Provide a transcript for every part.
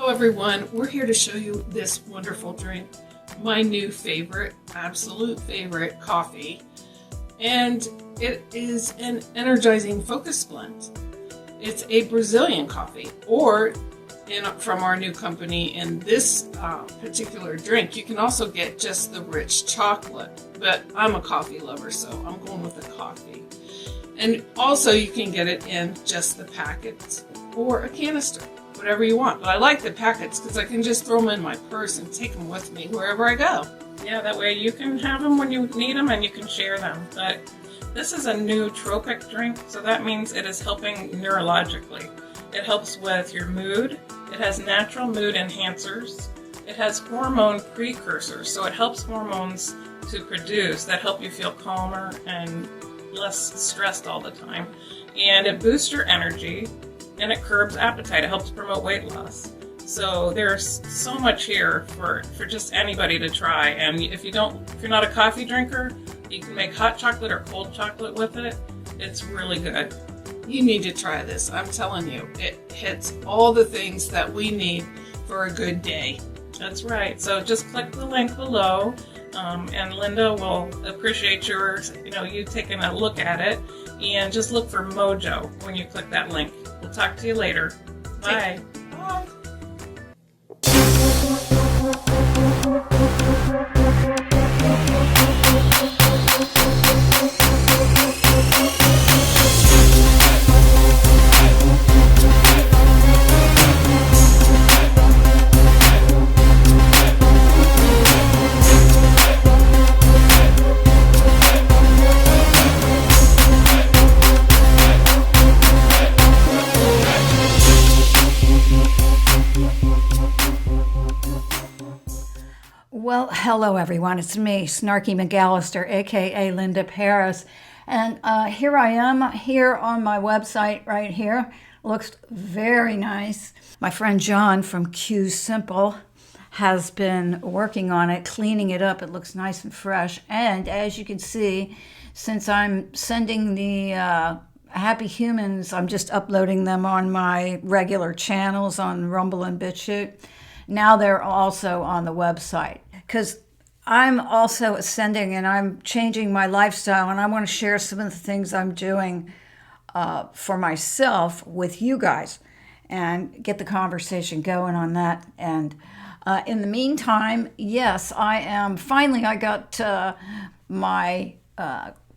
Hello everyone, we're here to show you this wonderful drink, my new favorite, absolute favorite coffee, and it is an energizing focus blend. It's a Brazilian coffee, or from our new company in this particular drink, you can also get just the rich chocolate, but I'm a coffee lover, so I'm going with the coffee. And also you can get it in just the packets or a canister, whatever you want. But I like the packets because I can just throw them in my purse and take them with me wherever I go. Yeah, that way you can have them when you need them and you can share them. But this is a nootropic drink, so that means it is helping neurologically. It helps with your mood. It has natural mood enhancers. It has hormone precursors, so it helps hormones to produce that help you feel calmer and less stressed all the time. And it boosts your energy, and it curbs appetite. It helps promote weight loss. So there's so much here for just anybody to try. And if you're not a coffee drinker, you can make hot chocolate or cold chocolate with it. It's really good. You need to try this. I'm telling you, it hits all the things that we need for a good day. That's right. So just click the link below, and Linda will appreciate you taking a look at it. And just look for Mojo when you click that link. We'll talk to you later. Bye. Bye. Well, hello everyone. It's me, Snarky McAllister, aka Linda Paris, and here I am here on my website right here. Looks very nice. My friend John from Q Simple has been working on it, cleaning it up. It looks nice and fresh. And as you can see, since I'm sending the Happy Humans, I'm just uploading them on my regular channels on Rumble and BitChute. Now they're also on the website, because I'm also ascending and I'm changing my lifestyle, and I want to share some of the things I'm doing for myself with you guys and get the conversation going on that. And in the meantime, yes, I got my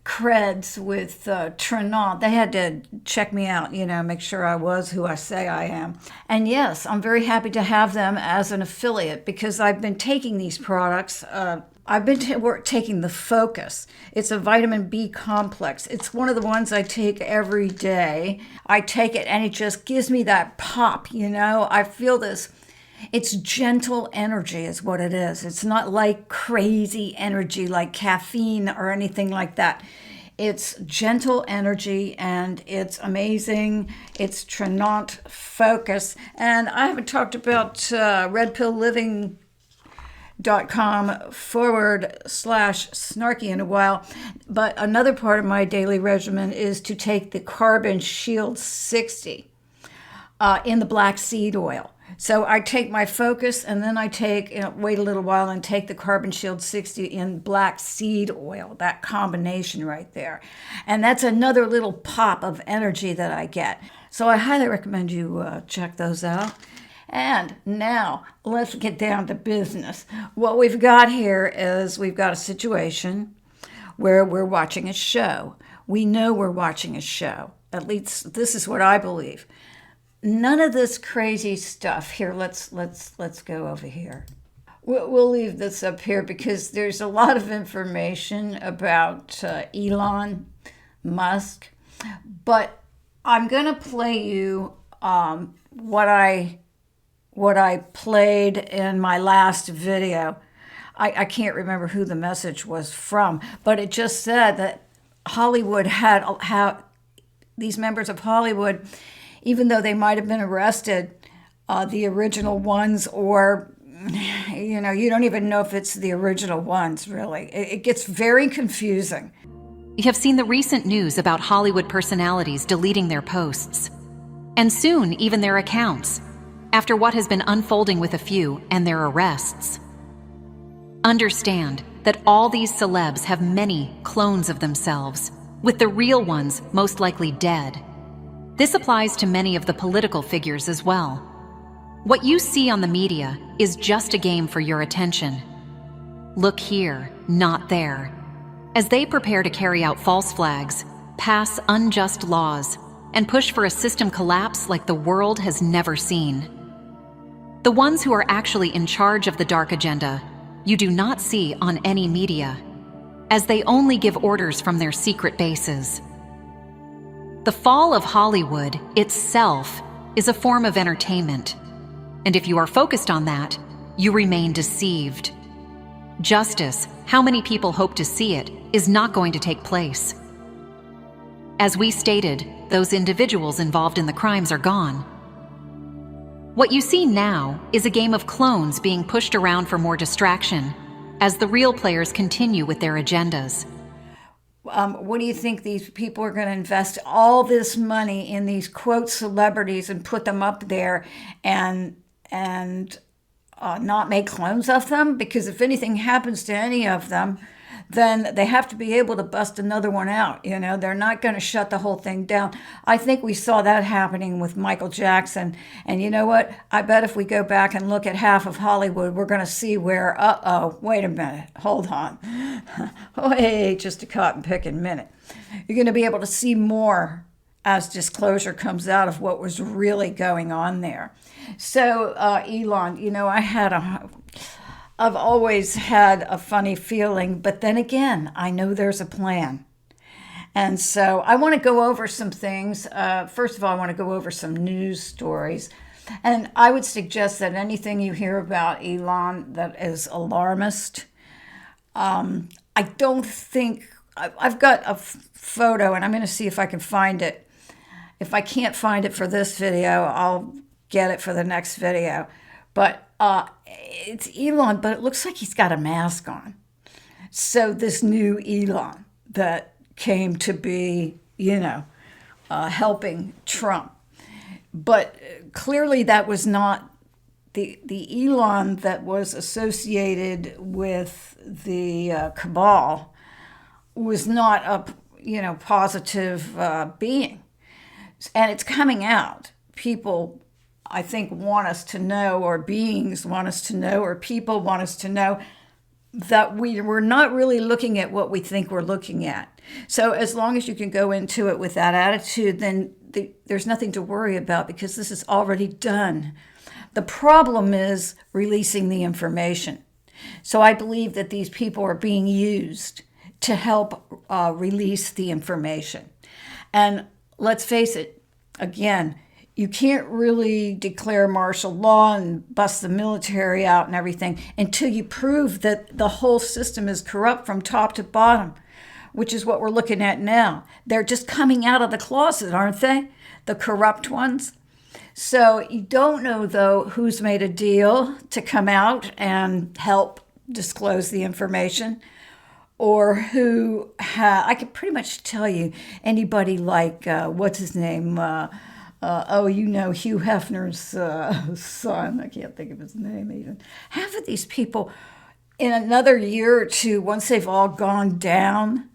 creds with TREASON. They had to check me out, make sure I was who I say I am. And yes, I'm very happy to have them as an affiliate, because I've been taking these products. I've been taking the Focus. It's a vitamin B complex. It's one of the ones I take every day. I take it and it just gives me that pop, I feel this. It's gentle energy is what it is. It's not like crazy energy like caffeine or anything like that. It's gentle energy and it's amazing. It's TREASON Focus. And I haven't talked about redpillliving.com/snarky in a while, but another part of my daily regimen is to take the Carbon Shield 60 in the black seed oil. So I take my Focus and then I wait a little while and take the Carbon Shield 60 in black seed oil, that combination right there. And that's another little pop of energy that I get. So I highly recommend you check those out. And now let's get down to business. What we've got here is we've got a situation where we're watching a show. We know we're watching a show. At least this is what I believe. None of this crazy stuff here. Let's go over here. We'll leave this up here because there's a lot of information about Elon Musk, but I'm gonna play you what I played in my last video. I can't remember who the message was from, but it just said that Hollywood had these members of Hollywood, even though they might have been arrested, the original ones, or, you don't even know if it's the original ones, really. It gets very confusing. You have seen the recent news about Hollywood personalities deleting their posts, and soon even their accounts. after what has been unfolding with a few and their arrests. Understand that all these celebs have many clones of themselves, with the real ones most likely dead. This applies to many of the political figures as well. What you see on the media is just a game for your attention. Look here, not there, as they prepare to carry out false flags, pass unjust laws, and push for a system collapse like the world has never seen. The ones who are actually in charge of the dark agenda you do not see on any media, as they only give orders from their secret bases. The fall of Hollywood itself is a form of entertainment, and if you are focused on that, you remain deceived. Justice, how many people hope to see it, is not going to take place. As we stated, those individuals involved in the crimes are gone. What you see now is a game of clones being pushed around for more distraction as the real players continue with their agendas. What do you think these people are going to invest all this money in these quote celebrities and put them up there and not make clones of them? Because if anything happens to any of them, then they have to be able to bust another one out. You know, they're not going to shut the whole thing down. I think we saw that happening with Michael Jackson. And you know what? I bet if we go back and look at half of Hollywood, we're going to see where, wait a minute, hold on. Wait, just a cotton picking minute. You're going to be able to see more as disclosure comes out of what was really going on there. So, Elon, you know, I've always had a funny feeling, but then again, I know there's a plan. And so I want to go over some things. First of all, I want to go over some news stories. And I would suggest that anything you hear about Elon that is alarmist, I don't think, I've got a photo and I'm going to see if I can find it. If I can't find it for this video, I'll get it for the next video. But it's Elon, but it looks like he's got a mask on. So this new Elon that came to be, helping Trump. But clearly that was not the Elon that was associated with the cabal was not a, positive being. And it's coming out. People, I think, want us to know, or beings want us to know, or people want us to know that we're not really looking at what we think we're looking at. So as long as you can go into it with that attitude, then there's nothing to worry about because this is already done. The problem is releasing the information. So I believe that these people are being used to help release the information. And let's face it, again, you can't really declare martial law and bust the military out and everything until you prove that the whole system is corrupt from top to bottom, which is what we're looking at now. They're just coming out of the closet, aren't they? The corrupt ones. So you don't know, though, who's made a deal to come out and help disclose the information, or who I could pretty much tell you anybody like, what's his name? Hugh Hefner's son. I can't think of his name even. Half of these people, in another year or two, once they've all gone down,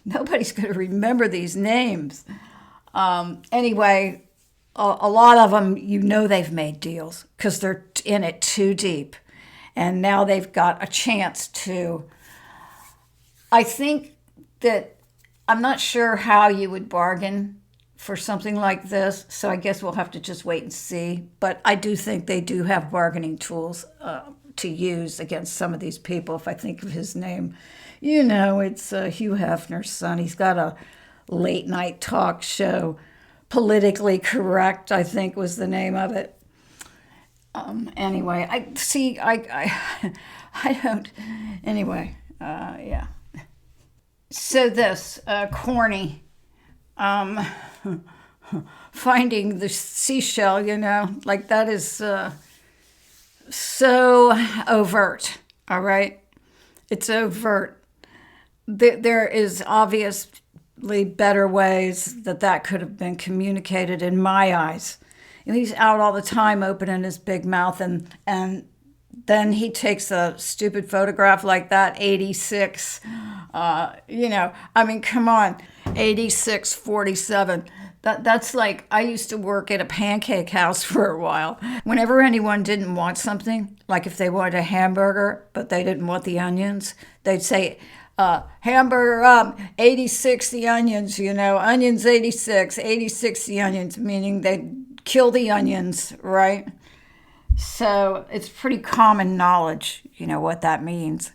nobody's going to remember these names. Anyway, a lot of them, they've made deals because they're in it too deep. And now they've got a chance to. I think that I'm not sure how you would bargain for something like this, so I guess we'll have to just wait and see. But I do think they do have bargaining tools to use against some of these people. If I think of his name, it's Hugh Hefner's son. He's got a late night talk show, Politically Correct, I think was the name of it. Anyway, yeah. So this, corny, finding the seashell, like that is so overt, all right? It's overt. There is obviously better ways that could have been communicated in my eyes. He's out all the time opening his big mouth, and then he takes a stupid photograph like that, 86, I mean, come on, 86, 47. That's like, I used to work at a pancake house for a while. Whenever anyone didn't want something, like if they wanted a hamburger, but they didn't want the onions, they'd say, hamburger up, 86 the onions, onions 86, 86 the onions, meaning they'd kill the onions, right? So it's pretty common knowledge, what that means.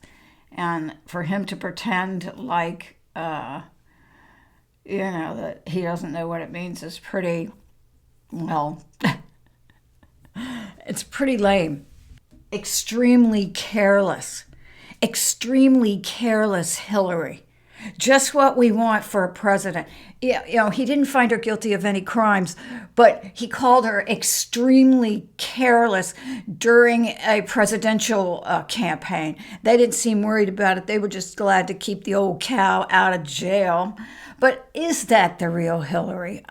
And for him to pretend like, that he doesn't know what it means is pretty, well, it's pretty lame. Extremely careless Hillary. Just what we want for a president. Yeah, he didn't find her guilty of any crimes, but he called her extremely careless during a presidential campaign. They didn't seem worried about it. They were just glad to keep the old cow out of jail. But is that the real Hillary?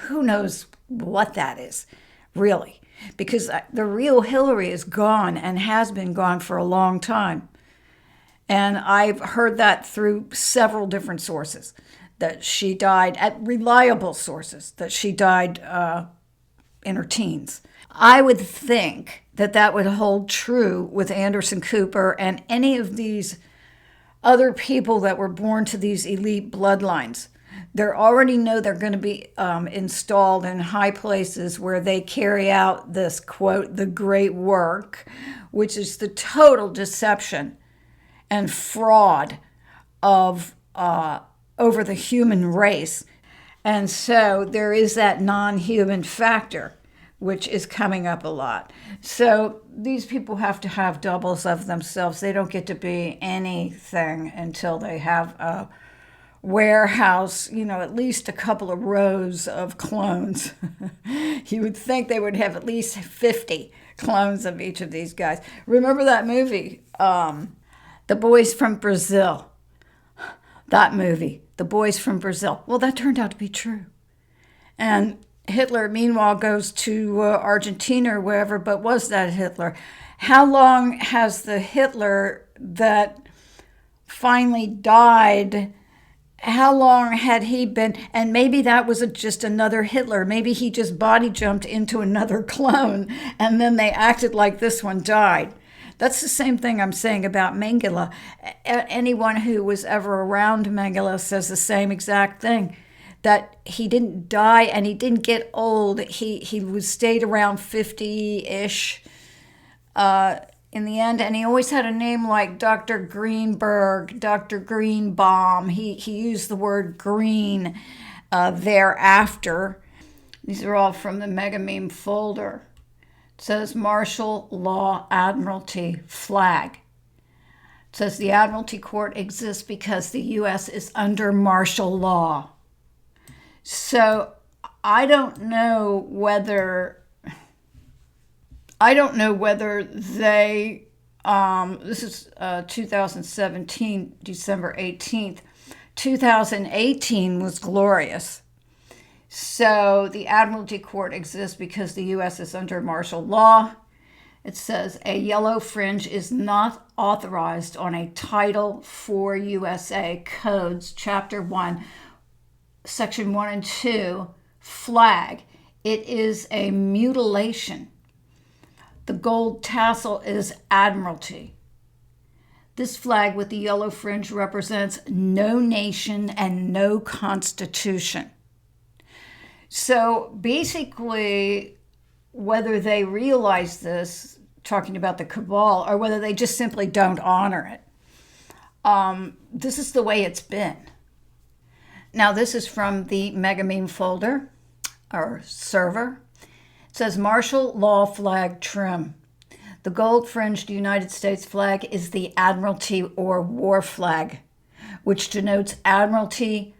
Who knows what that is, really? Because the real Hillary is gone and has been gone for a long time. And I've heard that through several different sources, that she died, at reliable sources, that she died in her teens. I would think that would hold true with Anderson Cooper and any of these other people that were born to these elite bloodlines. They already know they're going to be installed in high places where they carry out this, quote, the great work, which is the total deception and fraud of over the human race. And so there is that non-human factor, which is coming up a lot. So these people have to have doubles of themselves. They don't get to be anything until they have a warehouse, at least a couple of rows of clones. You would think they would have at least 50 clones of each of these guys. Remember that movie, The Boys from Brazil? That movie, The Boys from Brazil. Well, that turned out to be true. And Hitler, meanwhile, goes to Argentina or wherever, but was that Hitler? How long has the Hitler that finally died, how long had he been? And maybe that was just another Hitler. Maybe he just body jumped into another clone, and then they acted like this one died. That's the same thing I'm saying about Mengele. Anyone who was ever around Mengele says the same exact thing, that he didn't die and he didn't get old. He was stayed around 50-ish in the end, and he always had a name like Dr. Greenberg, Dr. Greenbaum. He used the word green thereafter. These are all from the Mega Meme folder. It says Martial Law Admiralty flag. It says the Admiralty Court exists because the U.S. is under martial law. So I don't know whether they, this is 2017, December 18th. 2018 was glorious. So the Admiralty Court exists because the U.S. is under martial law. It says a yellow fringe is not authorized on a Title IV USA Codes, Chapter 1, Section 1 and 2 flag. It is a mutilation. The gold tassel is Admiralty. This flag with the yellow fringe represents no nation and no constitution. So basically, whether they realize this, talking about the cabal, or whether they just simply don't honor it, this is the way it's been. Now, this is from the Mega Meme folder, or server. It says martial law flag trim. The gold-fringed United States flag is the Admiralty or war flag, which denotes Admiralty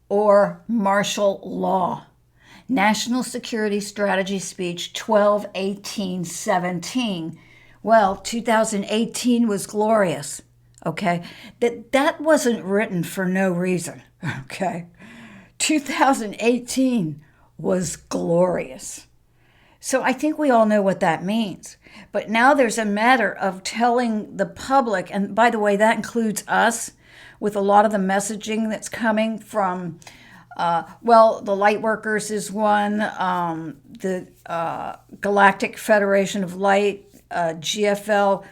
or martial law. National Security Strategy Speech 12/18/17. Well, 2018 was glorious, okay? That wasn't written for no reason, okay? 2018 was glorious. So I think we all know what that means. But now there's a matter of telling the public, and by the way, that includes us, with a lot of the messaging that's coming from, the light workers is one, the Galactic Federation of Light, GFL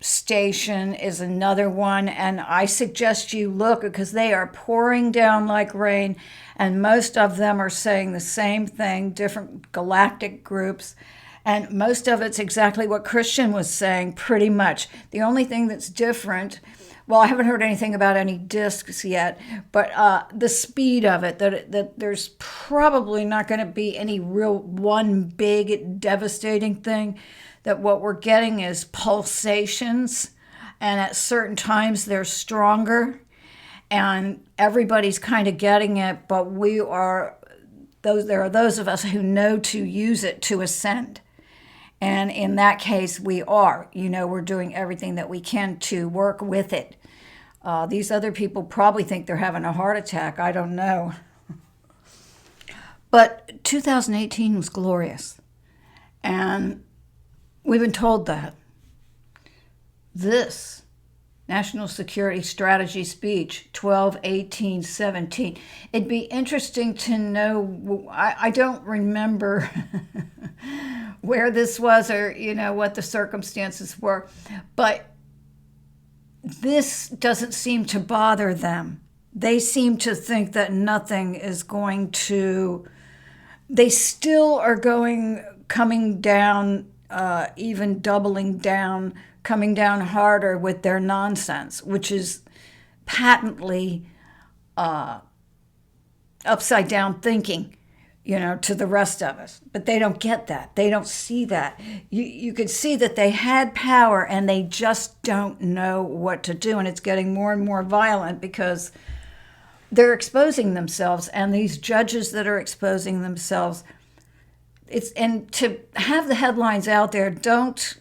station is another one, and I suggest you look because they are pouring down like rain, and most of them are saying the same thing, different galactic groups, and most of it's exactly what Christian was saying, pretty much. The only thing that's different, well, I haven't heard anything about any discs yet, but the speed of it, that there's probably not going to be any real one big devastating thing, that what we're getting is pulsations, and at certain times they're stronger, and everybody's kind of getting it, but there are those of us who know to use it to ascend. And in that case, we are. We're doing everything that we can to work with it. These other people probably think they're having a heart attack. I don't know. But 2018 was glorious. And we've been told that. This National Security Strategy Speech, 12/18/17. It'd be interesting to know, I don't remember where this was or, what the circumstances were, but this doesn't seem to bother them. They seem to think that nothing is going to, they still are coming down, even doubling down, coming down harder with their nonsense, which is patently upside down thinking, to the rest of us. But they don't get that. They don't see that. You can see that they had power and they just don't know what to do. And it's getting more and more violent because they're exposing themselves. And these judges that are exposing themselves, and to have the headlines out there, don't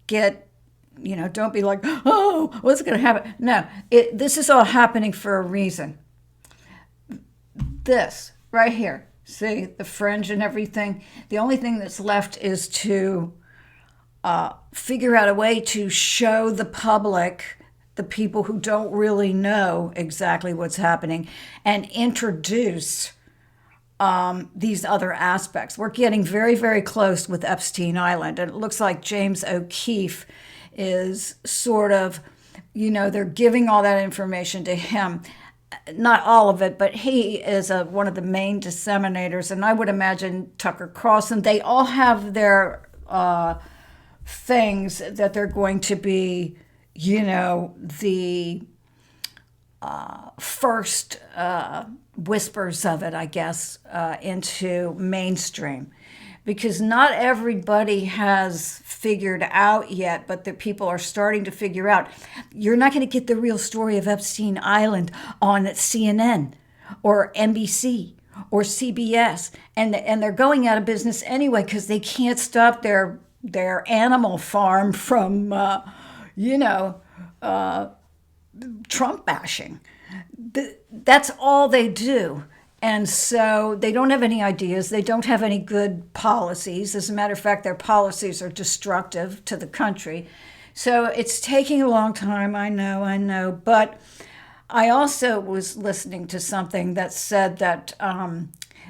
be like, oh, what's going to happen? No, this is all happening for a reason. This right here, see the fringe and everything. The only thing that's left is to figure out a way to show the public, the people who don't really know exactly what's happening, and introduce these other aspects. We're getting very, very close with Epstein Island, and it looks like James O'Keefe is sort of, they're giving all that information to him. Not all of it, but he is one of the main disseminators, and I would imagine Tucker Carlson. They all have their things that they're going to be, the first whispers of it, I guess, into mainstream. Because not everybody has figured out yet, but the people are starting to figure out. You're not going to get the real story of Epstein Island on CNN or NBC or CBS. And they're going out of business anyway because they can't stop their animal farm from, Trump bashing. That's all they do. And so they don't have any ideas. They don't have any good policies. As a matter of fact, their policies are destructive to the country. So it's taking a long time, I know. But I also was listening to something that said that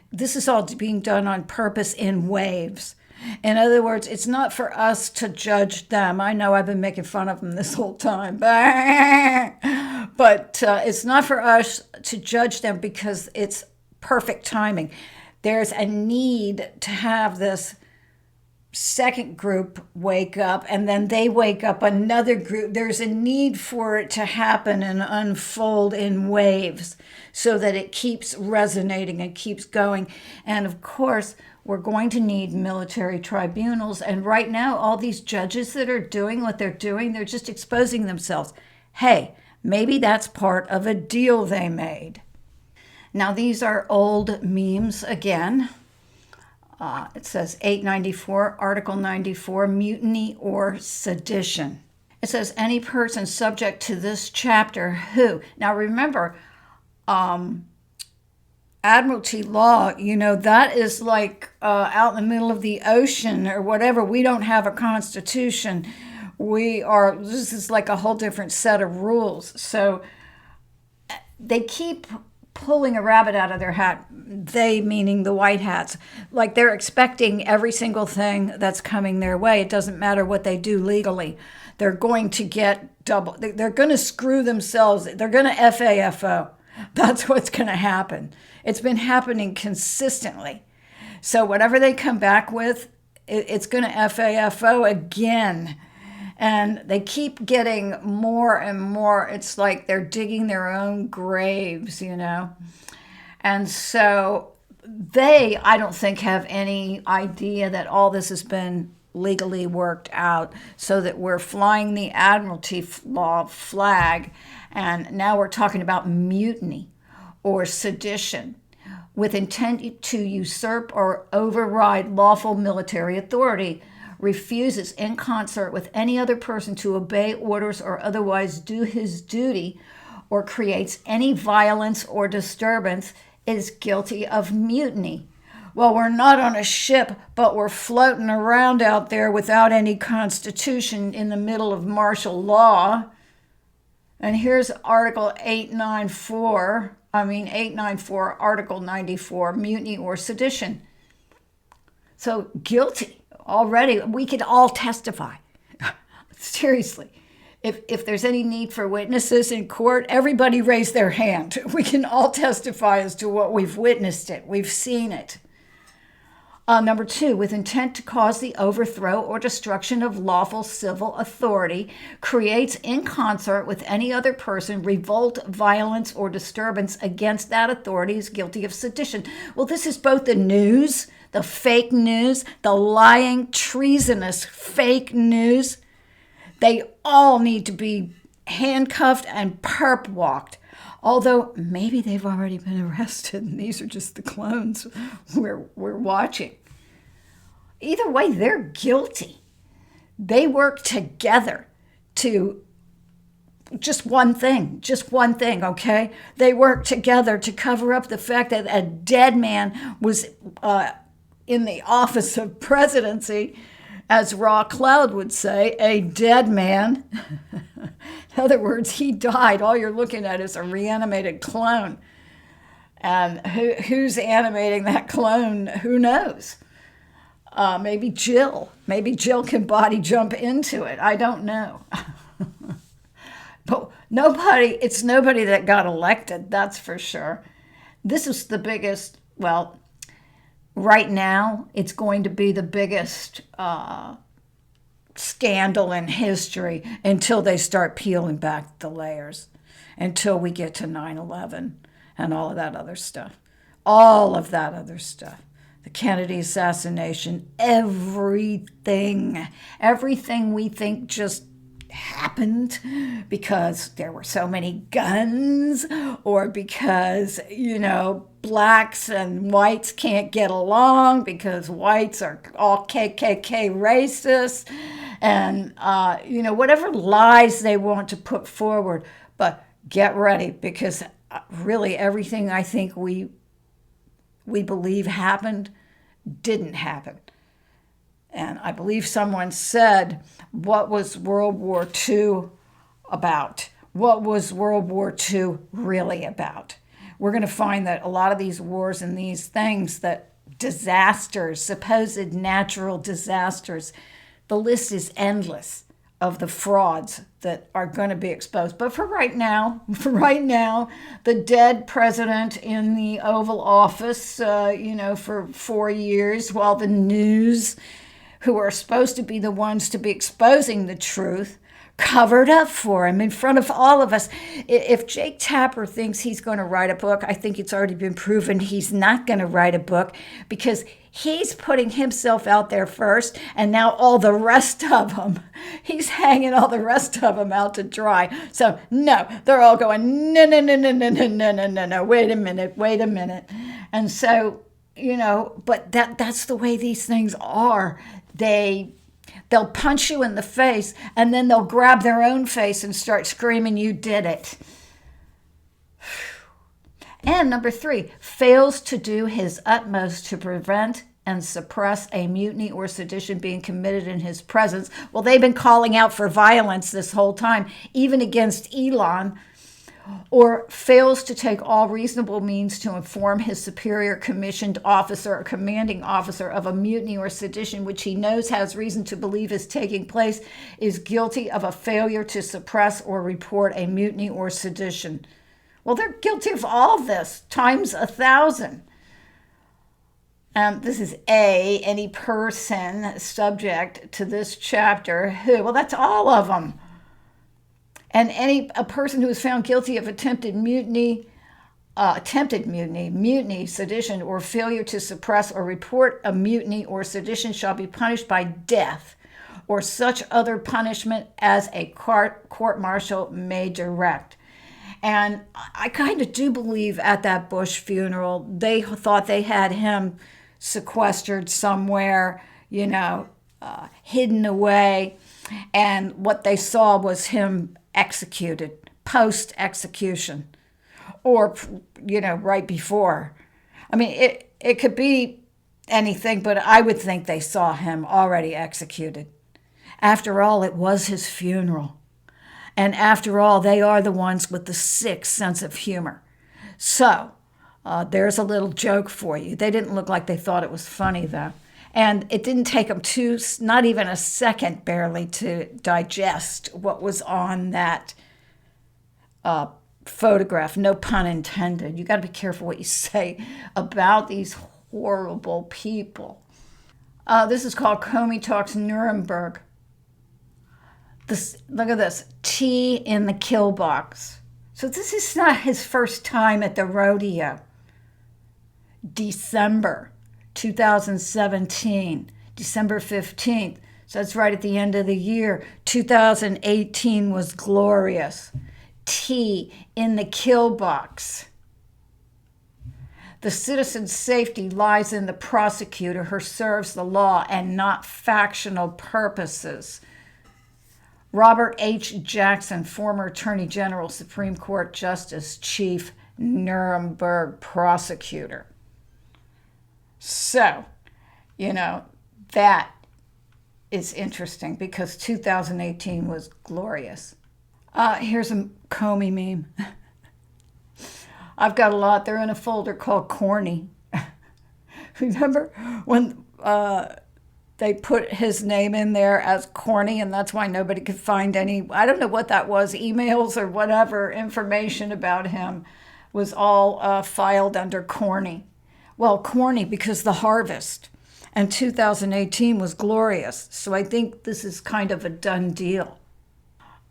this is all being done on purpose in waves. In other words, it's not for us to judge them. I know I've been making fun of them this whole time. But it's not for us to judge them because it's perfect timing. There's a need to have this second group wake up, and then they wake up another group. There's a need for it to happen and unfold in waves so that it keeps resonating and keeps going. And of course, we're going to need military tribunals. And right now, all these judges that are doing what they're doing, they're just exposing themselves. Hey, maybe that's part of a deal they made. Now, these are old memes again. It says 894, Article 94, mutiny or sedition. It says any person subject to this chapter who, now remember, Admiralty law, that is like out in the middle of the ocean or whatever. We don't have a constitution. This is like a whole different set of rules. So they keep pulling a rabbit out of their hat, they meaning the white hats, like they're expecting every single thing that's coming their way. It doesn't matter what they do legally. They're going to get double. They're going to screw themselves. They're going to FAFO. That's what's going to happen. It's been happening consistently. So whatever they come back with, it's going to FAFO again. And they keep getting more and more. It's like they're digging their own graves, And so I don't think, have any idea that all this has been legally worked out, so that we're flying the Admiralty law flag. And now we're talking about mutiny or sedition with intent to usurp or override lawful military authority, refuses in concert with any other person to obey orders or otherwise do his duty, or creates any violence or disturbance, is guilty of mutiny. Well, we're not on a ship, but we're floating around out there without any constitution in the middle of martial law. And here's Article 894, Article 94, mutiny or sedition. So guilty. Already, we could all testify. Seriously. If there's any need for witnesses in court, everybody raise their hand. We can all testify as to what we've witnessed it. We've seen it. Number 2, with intent to cause the overthrow or destruction of lawful civil authority, creates in concert with any other person revolt, violence, or disturbance against that authority, is guilty of sedition. Well, this is both the news, the fake news, the lying, treasonous fake news. They all need to be handcuffed and perp walked. Although maybe they've already been arrested and these are just the clones we're watching. Either way, they're guilty. They work together to just one thing, okay? They work together to cover up the fact that a dead man was in the office of presidency, as Raw Cloud would say, a dead man. In other words, he died. All you're looking at is a reanimated clone. And who's animating that clone? Who knows? Maybe Jill. Maybe Jill can body jump into it. I don't know. But it's nobody that got elected, that's for sure. This is the biggest, right now, it's going to be the biggest scandal in history until they start peeling back the layers, until we get to 9/11 and all of that other stuff. The Kennedy assassination, everything we think just happened because there were so many guns, or because, blacks and whites can't get along because whites are all KKK racists, and, whatever lies they want to put forward. But get ready, because really everything I think we believe happened didn't happen. And I believe someone said, what was World War II about? What was World War II really about? We're going to find that a lot of these wars and these things, that disasters, supposed natural disasters, the list is endless of the frauds that are going to be exposed. But for right now, the dead president in the Oval Office, for 4 years, while the news, who are supposed to be the ones to be exposing the truth, covered up for him in front of all of us. If Jake Tapper thinks he's going to write a book, I think it's already been proven he's not going to write a book, because he's putting himself out there first, and now all the rest of them, he's hanging all the rest of them out to dry. So no, they're all going, no, wait a minute. And so, but that's the way these things are. They'll punch you in the face, and then they'll grab their own face and start screaming, you did it. And number 3, fails to do his utmost to prevent and suppress a mutiny or sedition being committed in his presence. Well, they've been calling out for violence this whole time, even against Elon. Or fails to take all reasonable means to inform his superior commissioned officer or commanding officer of a mutiny or sedition which he knows has reason to believe is taking place, is guilty of a failure to suppress or report a mutiny or sedition. Well, they're guilty of all this times 1,000. This is A, any person subject to this chapter who, well, that's all of them. And a person who is found guilty of attempted mutiny, sedition, or failure to suppress or report a mutiny or sedition shall be punished by death or such other punishment as a court-martial may direct. And I kind of do believe at that Bush funeral, they thought they had him sequestered somewhere, hidden away. And what they saw was him executed, post-execution, or, right before. I mean, it could be anything, but I would think they saw him already executed. After all, it was his funeral. And after all, they are the ones with the sick sense of humor. So, there's a little joke for you. They didn't look like they thought it was funny, though. And it didn't take them not even a second barely to digest what was on that photograph. No pun intended. You got to be careful what you say about these horrible people. This is called Comey Talks Nuremberg. Look at this. Tea in the kill box. So this is not his first time at the rodeo. December 2017, December 15th. So that's right at the end of the year. 2018 was glorious. Tea in the kill box. The citizen's safety lies in the prosecutor who serves the law and not factional purposes. Robert H. Jackson, former Attorney General, Supreme Court Justice, Chief Nuremberg Prosecutor. So, that is interesting because 2018 was glorious. Here's a Comey meme. I've got a lot. They're in a folder called Corny. Remember when they put his name in there as Corny, and that's why nobody could find any, I don't know what that was, emails or whatever, information about him was all filed under Corny. Well, Corny because the harvest, and 2018 was glorious. So I think this is kind of a done deal.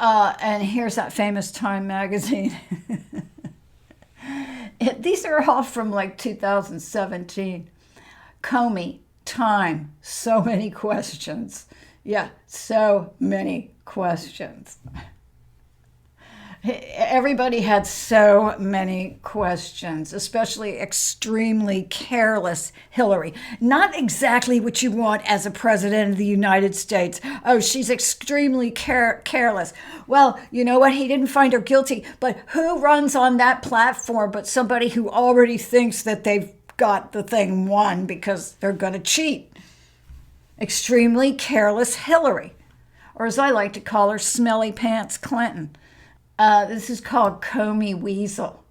And here's that famous Time magazine. These are all from like 2017. Comey, Time, so many questions. Yeah, so many questions. Everybody had so many questions, especially extremely careless Hillary. Not exactly what you want as a president of the United States. Oh, she's extremely careless. Well, you know what? He didn't find her guilty, but who runs on that platform but somebody who already thinks that they've got the thing won because they're going to cheat? Extremely careless Hillary, or as I like to call her, Smelly Pants Clinton. This is called Comey Weasel.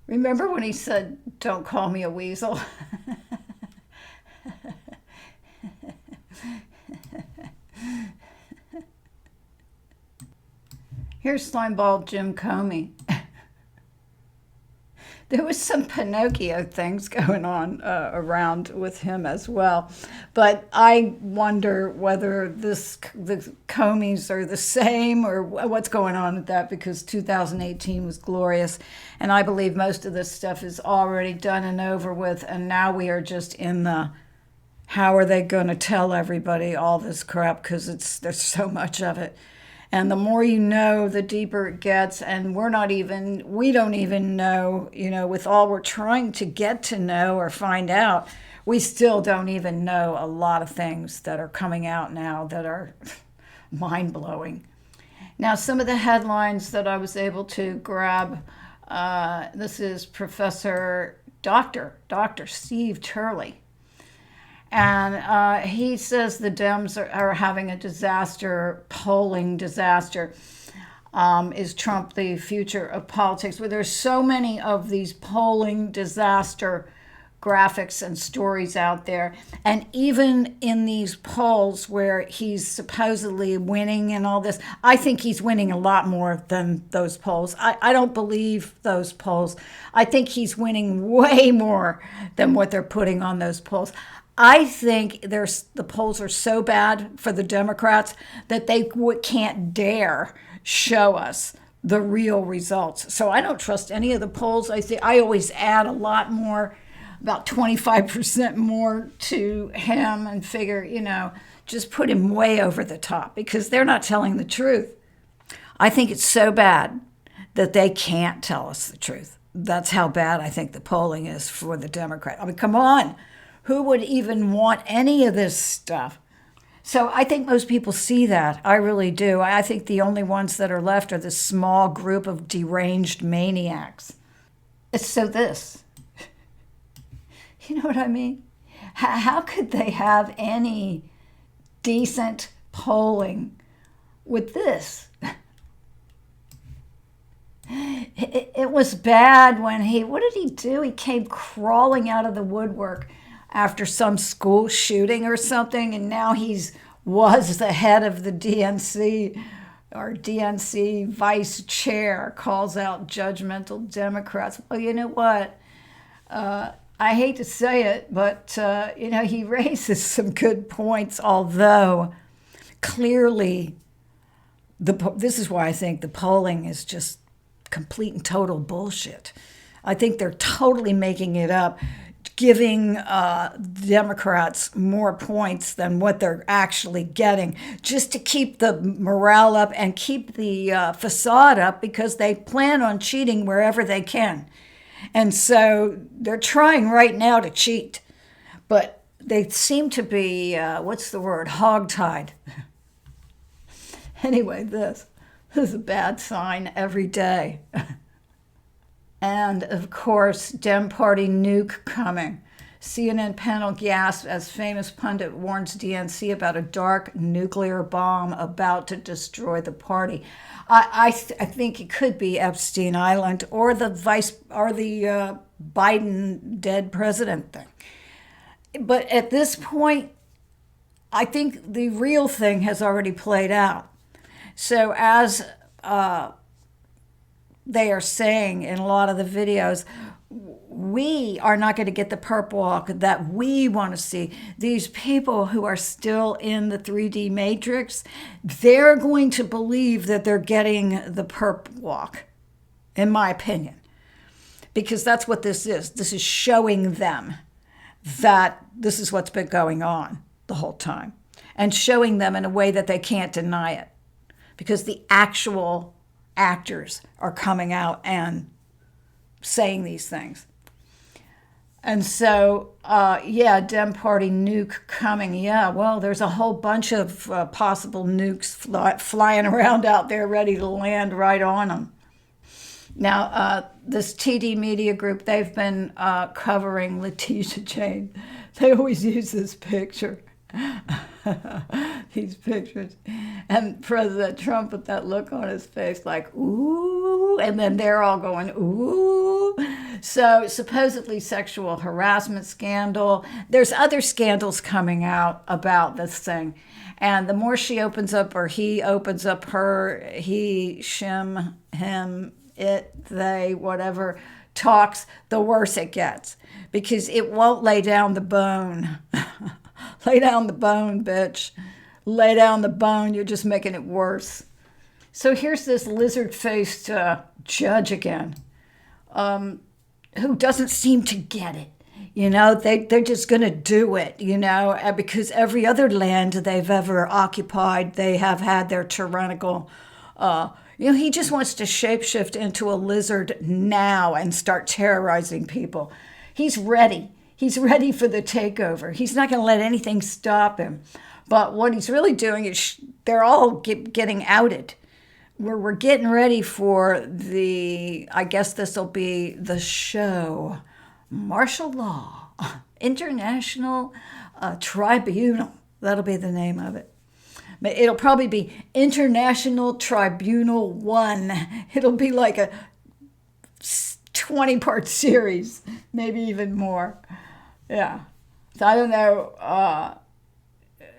Remember when he said, "Don't call me a weasel"? Here's Slimeball Jim Comey. There was some Pinocchio things going on around with him as well. But I wonder whether the Comeys are the same or what's going on with that, because 2018 was glorious. And I believe most of this stuff is already done and over with. And now we are just in the, how are they going to tell everybody all this crap? Because there's so much of it. And the more you know, the deeper it gets. And we don't even know, with all we're trying to get to know or find out, we still don't even know a lot of things that are coming out now that are mind-blowing. Now, some of the headlines that I was able to grab, this is Dr. Steve Turley. And he says the Dems are having a disaster, polling disaster. Is Trump the future of politics? Well, there's so many of these polling disaster graphics and stories out there. And even in these polls where he's supposedly winning and all this, I think he's winning a lot more than those polls. I don't believe those polls. I think he's winning way more than what they're putting on those polls. I think the polls are so bad for the Democrats that they can't dare show us the real results. So I don't trust any of the polls. I always add a lot more, about 25% more to him, and figure, just put him way over the top, because they're not telling the truth. I think it's so bad that they can't tell us the truth. That's how bad I think the polling is for the Democrat. I mean, come on. Who would even want any of this stuff? So I think most people see that. I really do. I think the only ones that are left are this small group of deranged maniacs. So this. You know what I mean? How could they have any decent polling with this? It was bad when what did he do? He came crawling out of the woodwork after some school shooting or something, and now was the head of the DNC, or DNC vice chair, calls out judgmental Democrats. Well, you know what? I hate to say it, but, he raises some good points, although clearly this is why I think the polling is just complete and total bullshit. I think they're totally making it up, giving Democrats more points than what they're actually getting, just to keep the morale up and keep the facade up, because they plan on cheating wherever they can. And so they're trying right now to cheat, but they seem to be, hogtied. Anyway, this is a bad sign every day. And, of course, Dem Party nuke coming. CNN panel gasp as famous pundit warns DNC about a dark nuclear bomb about to destroy the party. I think it could be Epstein Island or the Biden dead president thing. But at this point, I think the real thing has already played out. So as they are saying in a lot of the videos, we are not going to get the perp walk that we want to see. These people who are still in the 3D matrix, they're going to believe that they're getting the perp walk, in my opinion, because that's what this is. This is showing them that this is what's been going on the whole time, and showing them in a way that they can't deny it, because the actual actors are coming out and saying these things. And so, Dem Party nuke coming. Yeah, well, there's a whole bunch of possible nukes flying around out there ready to land right on them. Now, this TD Media Group, they've been covering Letitia Jane. They always use this picture. These pictures, and President Trump with that look on his face like, ooh, and then they're all going, ooh. So supposedly sexual harassment scandal. There's other scandals coming out about this thing, and the more she opens up, or he opens up her, he, shim, him, it, they, whatever, talks, the worse it gets, because it won't lay down the bone. Lay down the bone, bitch. Lay down the bone. You're just making it worse. So here's this lizard-faced judge again, who doesn't seem to get it. They're just going to do it, because every other land they've ever occupied, they have had their tyrannical, he just wants to shapeshift into a lizard now and start terrorizing people. He's ready. He's ready for the takeover. He's not going to let anything stop him. But what he's really doing is they're all getting outed. we're getting ready for the, I guess this will be the show, Martial Law, International Tribunal. That'll be the name of it. But it'll probably be International Tribunal 1. It'll be like a 20-part series, maybe even more. Yeah. So I don't know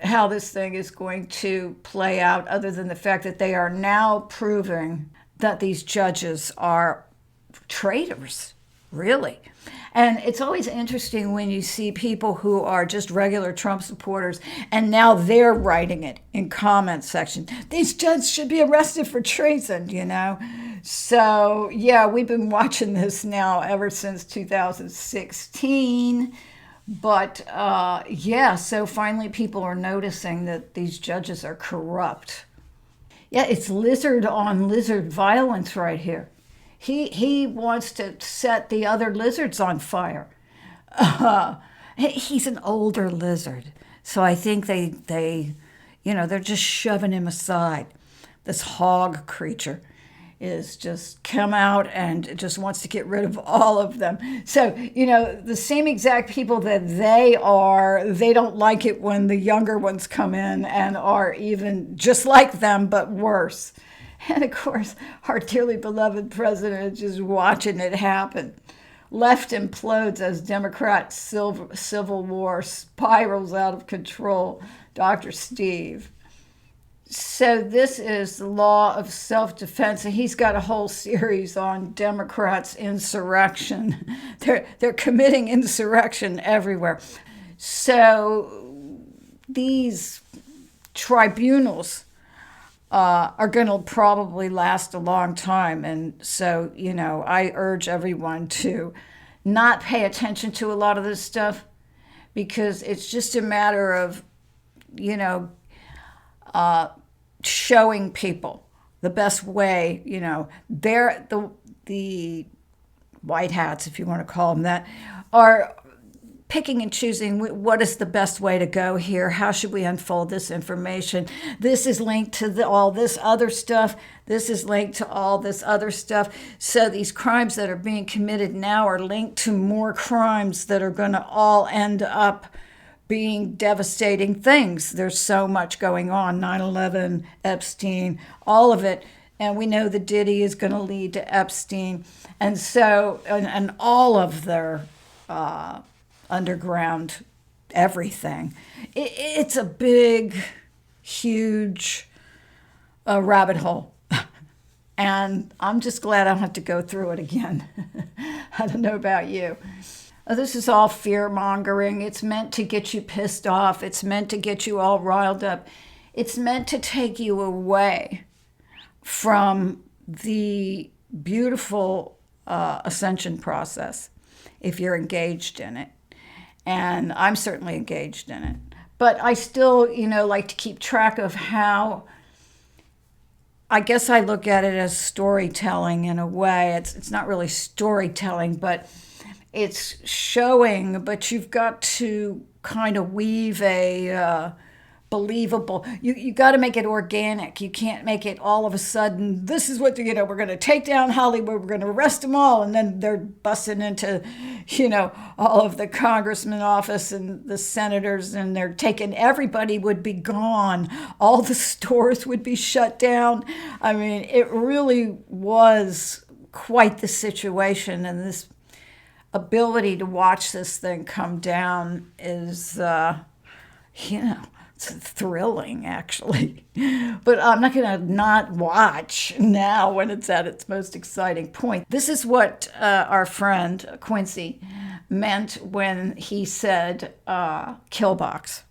how this thing is going to play out, other than the fact that they are now proving that these judges are traitors, really. And it's always interesting when you see people who are just regular Trump supporters, and now they're writing it in comment section. These judges should be arrested for treason, you know? So, yeah, we've been watching this now ever since 2016. But, yeah, so finally people are noticing that these judges are corrupt. Yeah, it's lizard on lizard violence right here. He wants to set the other lizards on fire. He's an older lizard, so I think they, you know, they're just shoving him aside. This hog creature is just come out and just wants to get rid of all of them. So, you know, the same exact people that they don't like it when the younger ones come in and are even just like them, but worse. And of course, our dearly beloved president is just watching it happen. Left implodes as Democrat civil war spirals out of control. Dr. Steve. So this is the law of self-defense, and he's got a whole series on Democrats' insurrection. They're committing insurrection everywhere. So these tribunals are going to probably last a long time. And so, you know, I urge everyone to not pay attention to a lot of this stuff, because it's just a matter of, you know, showing people the best way, you know, they're the white hats, if you want to call them that, are picking and choosing what is the best way to go here. How should we unfold this information? This is linked to all this other stuff. This is linked to all this other stuff. So these crimes that are being committed now are linked to more crimes that are going to all end up being devastating things. There's so much going on, 9/11, Epstein, all of it. And we know the Diddy is going to lead to Epstein. And so, and all of their underground everything. It's a big, huge rabbit hole. And I'm just glad I don't have to go through it again. I don't know about you. This is all fear-mongering. It's meant to get you pissed off. It's meant to get you all riled up. It's meant to take you away from the beautiful ascension process if you're engaged in it. And I'm certainly engaged in it. But I still, you know, like to keep track of how, I guess I look at it as storytelling in a way. It's not really storytelling, but it's showing, but you've got to kind of weave a believable, you got to make it organic. You can't make it all of a sudden, this is what, you know, we're going to take down Hollywood, we're going to arrest them all, and then they're busting into, you know, all of the congressman office and the senators, and they're taking, everybody would be gone. All the stores would be shut down. I mean, it really was quite the situation, and this ability to watch this thing come down is, you know, it's thrilling, actually. But I'm not going to not watch now when it's at its most exciting point. This is what our friend Quincy meant when he said kill box.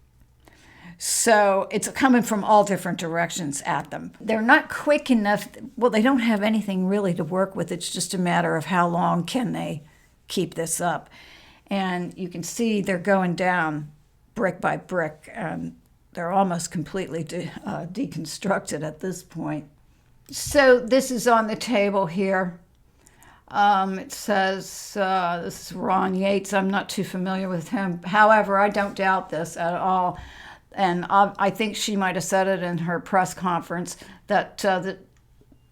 So it's coming from all different directions at them. They're not quick enough. Well, they don't have anything really to work with. It's just a matter of how long can they keep this up. And you can see they're going down brick by brick, and they're almost completely deconstructed at this point. So this is on the table here. It says, this is Ron Yates. I'm not too familiar with him. However, I don't doubt this at all. And I think she might have said it in her press conference that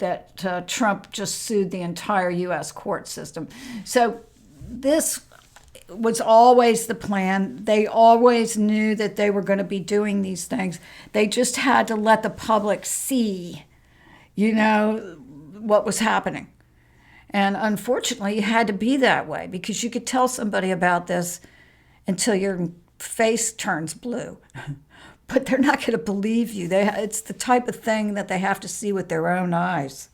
that Trump just sued the entire U.S. court system. So this was always the plan. They always knew that they were going to be doing these things. They just had to let the public see, you know, what was happening. And unfortunately, it had to be that way, because you could tell somebody about this until your face turns blue. But they're not going to believe you. It's the type of thing that they have to see with their own eyes.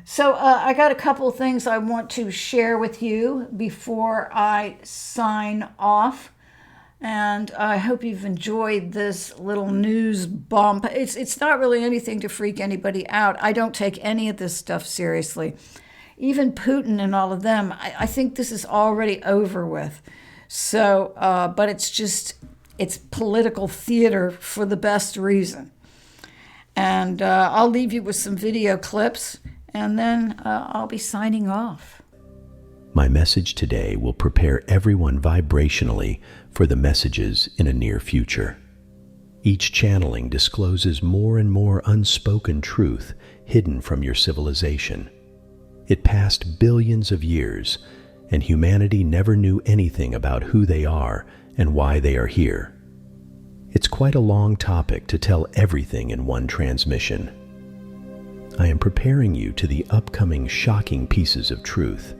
So I got a couple of things I want to share with you before I sign off. And I hope you've enjoyed this little news bump. It's not really anything to freak anybody out. I don't take any of this stuff seriously. Even Putin and all of them, I think this is already over with. So, but it's political theater for the best reason. And I'll leave you with some video clips, and then I'll be signing off. My message today will prepare everyone vibrationally for the messages in a near future. Each channeling discloses more and more unspoken truth hidden from your civilization. It passed billions of years, and humanity never knew anything about who they are and why they are here. It's quite a long topic to tell everything in one transmission. I am preparing you to the upcoming shocking pieces of truth.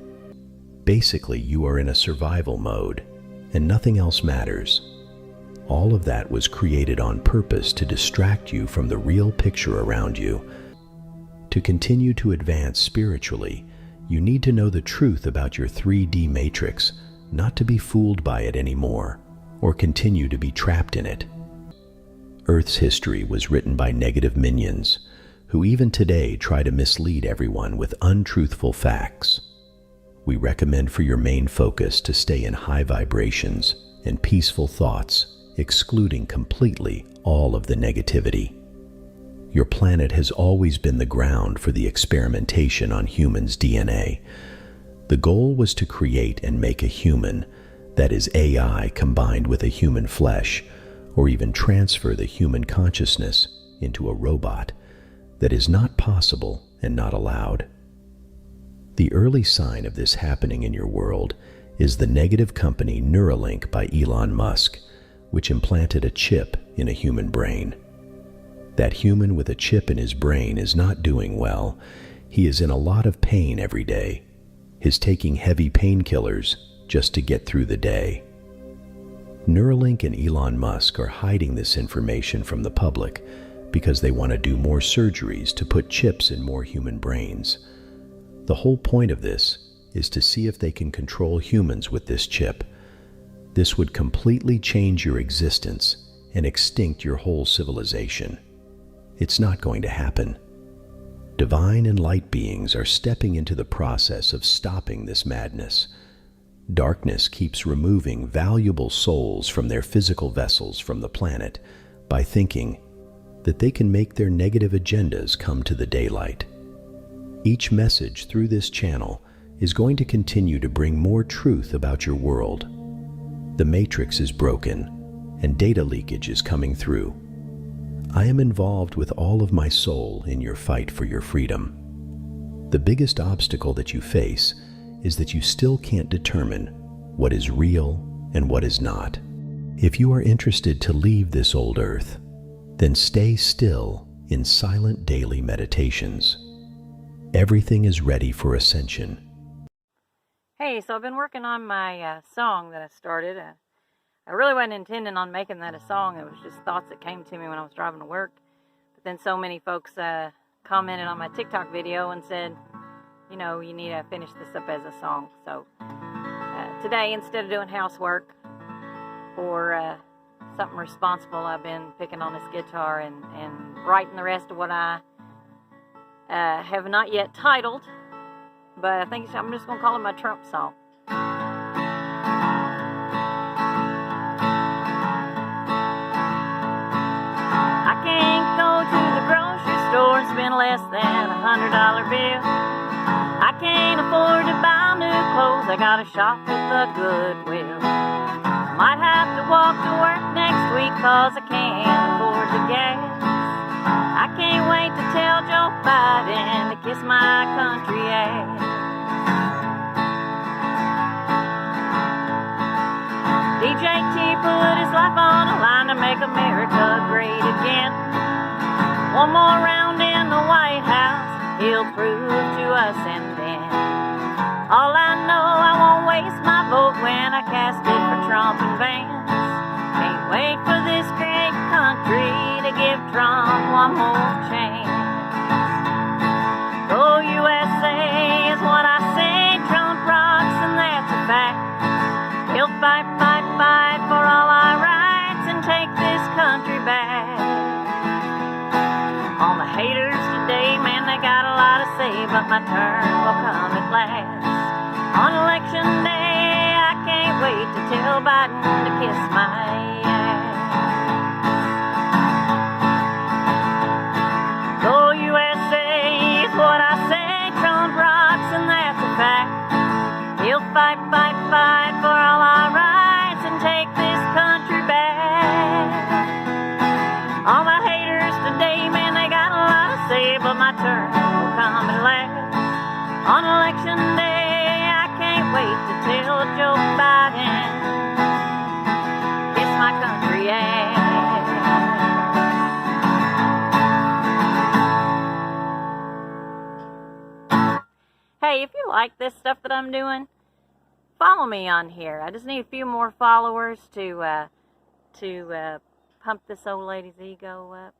Basically, you are in a survival mode, and nothing else matters. All of that was created on purpose to distract you from the real picture around you. To continue to advance spiritually, you need to know the truth about your 3D matrix, not to be fooled by it anymore, or continue to be trapped in it. Earth's history was written by negative minions, who even today try to mislead everyone with untruthful facts. We recommend for your main focus to stay in high vibrations and peaceful thoughts, excluding completely all of the negativity. Your planet has always been the ground for the experimentation on humans' DNA. The goal was to create and make a human, that is AI combined with a human flesh, or even transfer the human consciousness into a robot. That is not possible and not allowed. The early sign of this happening in your world is the negative company Neuralink by Elon Musk, which implanted a chip in a human brain. That human with a chip in his brain is not doing well. He is in a lot of pain every day. He's taking heavy painkillers just to get through the day. Neuralink and Elon Musk are hiding this information from the public because they want to do more surgeries to put chips in more human brains. The whole point of this is to see if they can control humans with this chip. This would completely change your existence and extinct your whole civilization. It's not going to happen. Divine and light beings are stepping into the process of stopping this madness. Darkness keeps removing valuable souls from their physical vessels from the planet by thinking that they can make their negative agendas come to the daylight. Each message through this channel is going to continue to bring more truth about your world. The matrix is broken, and data leakage is coming through. I am involved with all of my soul in your fight for your freedom. The biggest obstacle that you face is that you still can't determine what is real and what is not. If you are interested to leave this old earth, then stay still in silent daily meditations. Everything is ready for ascension. Hey, so I've been working on my song that I started. I really wasn't intending on making that a song. It was just thoughts that came to me when I was driving to work. But then so many folks commented on my TikTok video and said, you know, you need to finish this up as a song. So today, instead of doing housework or something responsible, I've been picking on this guitar and writing the rest of what I have not yet titled, but I think I'm just going to call it my Trump song. I can't go to the grocery store and spend less than $100 bill. I can't afford to buy new clothes, I gotta shop at the Goodwill. Might have to walk to work next week 'cause I can't afford the gas. I can't wait to tell Joe Biden to kiss my country ass. DJT put his life on the line to make America great again. One more round in the White House, he'll prove to us, and then all I know, I won't waste my vote when I cast it for Trump and Vance. Can't wait for this great country to give Trump one more chance. Go USA is what I say, Trump rocks and that's a fact. He'll fight, fight, fight for all our rights and take this country back. All the haters today, man, they got a lot to say, but my turn will come at last. On election day, I can't wait to tell Biden to kiss my ass. Go USA is what I say, Trump rocks and that's a fact. He'll fight, fight, fight for all our rights and take this country back. All my haters today, man, they got a lot to say, but my turn will come at last. On election day, I can't wait to tell Joe Biden, kiss my country ass. Hey, if you like this stuff that I'm doing, follow me on here. I just need a few more followers to pump this old lady's ego up.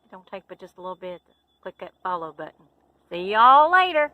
It don't take but just a little bit to click that follow button. See y'all later.